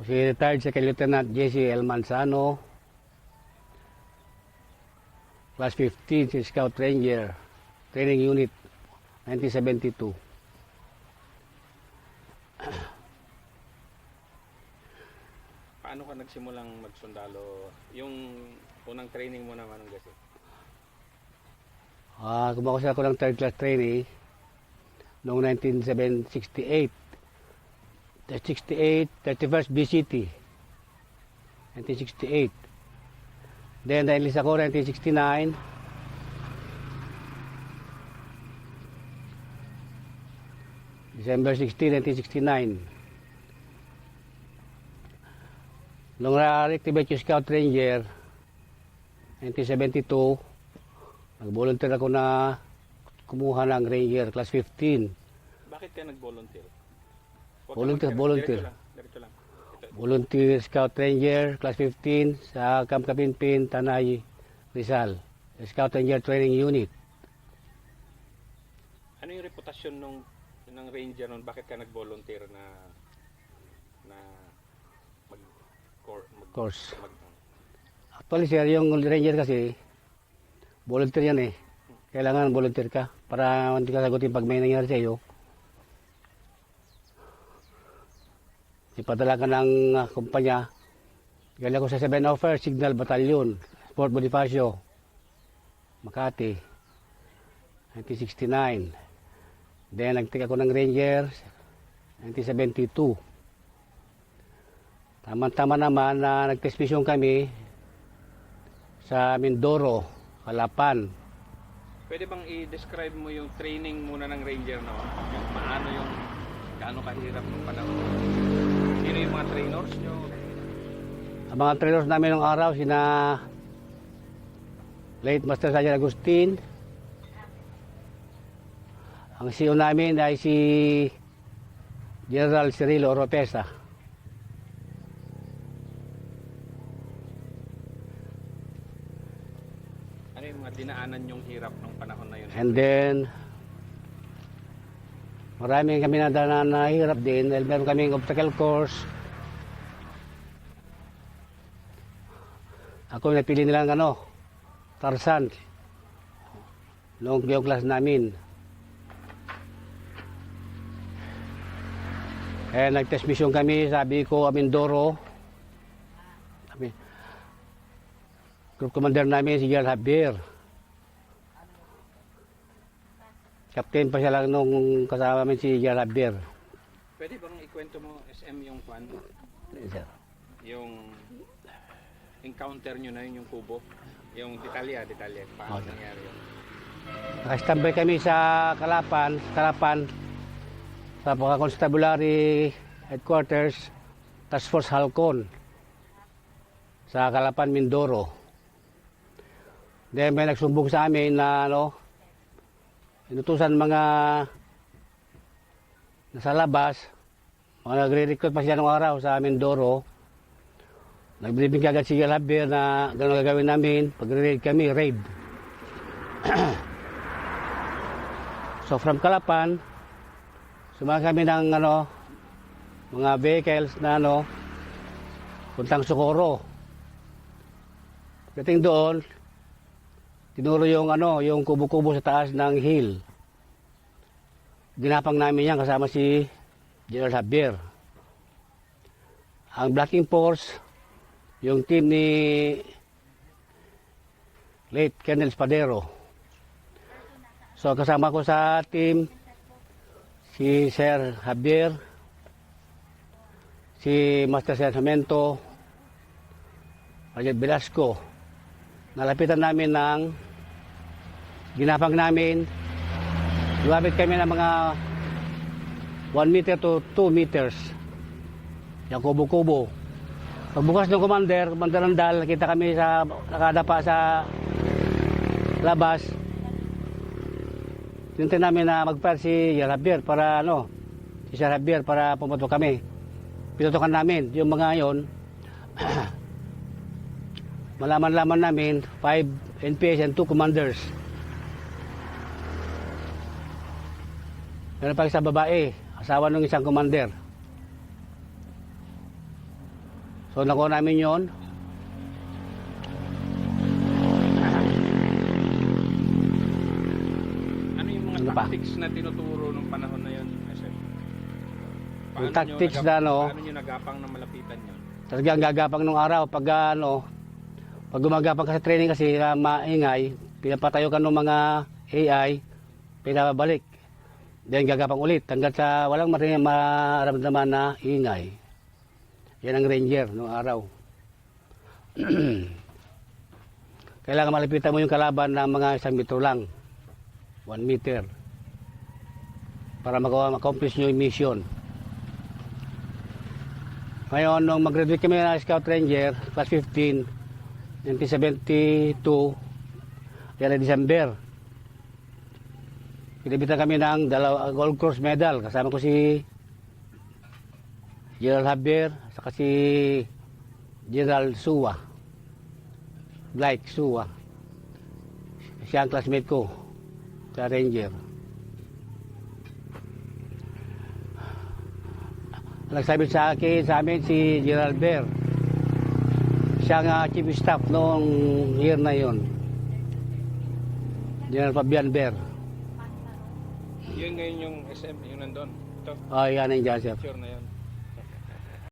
Si retired Second Lieutenant Jesse L. Manzano, Class 15, si Scout Ranger, Training Unit, 1972. Paano ka nagsimulang magsundalo? Yung unang training mo naman kasi? Kumakusa ako ng third class trainee noong 1968. 68, 31st BCT. 1968. Then, na-enlist ako 1969. December 16, 1969. Nung na-reactivate yung Scout Ranger, 1972, nag-volunteer ako na kumuha ng Ranger, class 15. Bakit ka nag-volunteer? Volunteer. Diretso lang. Volunteer Scout Ranger, class 15 sa Camp Kapinpin, Tanay, Rizal. Scout Ranger Training Unit. Ano yung reputasyon ng ranger nun? Bakit ka nag-volunteer na Course. Actually sir, yung Ranger kasi, volunteer yan eh. Kailangan volunteer ka para hindi ka sagutin pag may nangyari sa iyo. Ipadala ka ng kumpanya. Galing ako sa 701st Signal Battalion, Fort Bonifacio, Makati, 1969. Then nagtik ako ng Ranger, 1972. Tama-tama naman na nag-test mission kami sa Mindoro, Calapan. Pwede bang i-describe mo yung training muna ng ranger no? Yung paano yung gaano kahirap ng panahon? Sino yung mga trainers nyo? Ang mga trainers namin ng araw, sina late Master Sergeant Agustin. Ang CEO namin ay si General Cirilo Oropesa. Ano yung mga dinaanan yung hirap ng panahon na yun? And then, maraming kami na hirap din dahil meron kaming obstacle course. Ako napili nilang Tarzan. Noong yung class namin. Nag-test mission kami, sabi ko, Mindoro. Group commander namin si General Javier. Captain pa siya lang nung kasama namin si General Javier. Pwede bang ikwento mo SM yung kwan? Yes, sir. Yung encounter nyo na yun, yung kubo? Yung detalye. Paano Okay. nangyari yun? Nakastambay kami sa Calapan, sa Constabulary Headquarters, Task Force Halcon, sa Calapan, Mindoro. Then may nagsumbong sa amin na inutusan mga nasa labas, mga nagre-recruit pa sila nung araw sa Mindoro. Nagbilibing agad si Javier na gano'n gagawin namin, pag-raid kami, raid. So from Calapan, sumakay kami ng mga vehicles na puntang Socorro. Dating doon, tinuro yung kubo-kubo sa taas ng hill. Ginapang namin yan kasama si General Javier. Ang blocking force, yung team ni late Colonel Espadero. So kasama ko sa team si Sir Javier, si Master Sargento, Sergeant Velasco. Nalapitan namin ng ginapang namin. Lumapit kami ng mga 1 meter to 2 meters. Yung kubo-kubo. Pagbukas ng commander ng dal, nakita kami sa nakadapa sa labas. Tinintay namin na mag-fire si Javier para si Sir Javier para pumatok kami. Pinutokan namin yung mga yon. Malaman-laman namin 5 NPS and 2 commanders. Meron pa isang babae, asawa ng isang commander. So nakuha namin yon. Ano yung mga Ano pa? tactics na tinuturo nung panahon na yun, SM? Yung tactics na, ano? Paano nyo nagapang na malapitan yun? Talagang gagapang nung araw pag pag gumagapang ka sa training kasi na maingay, pinapatayo ka ng mga AI, pinabalik. Then gagapang ulit hanggang sa walang maramdaman na ingay. Yan ang ranger nung araw. Kailangan malapitan mo yung kalaban ng mga 1 metro lang. 1 meter. Para ma-accomplish nyo yung mission. Ngayon, nung mag-graduate kami na Scout Ranger, class 15, 1972, yan na December. Pinabitan kami ng Gold Cross medal. Kasama ko si General Javier, saka si General Suwa. Blake Suwa. Siya ang classmate ko sa Ranger. Nagsabi sa amin si General Bear. Siya ang chief of staff noong year na yon. General Fabian Bear. Yun ngayon yung SM, yung nandun. Ito, Yan ang Joseph. picture na yun.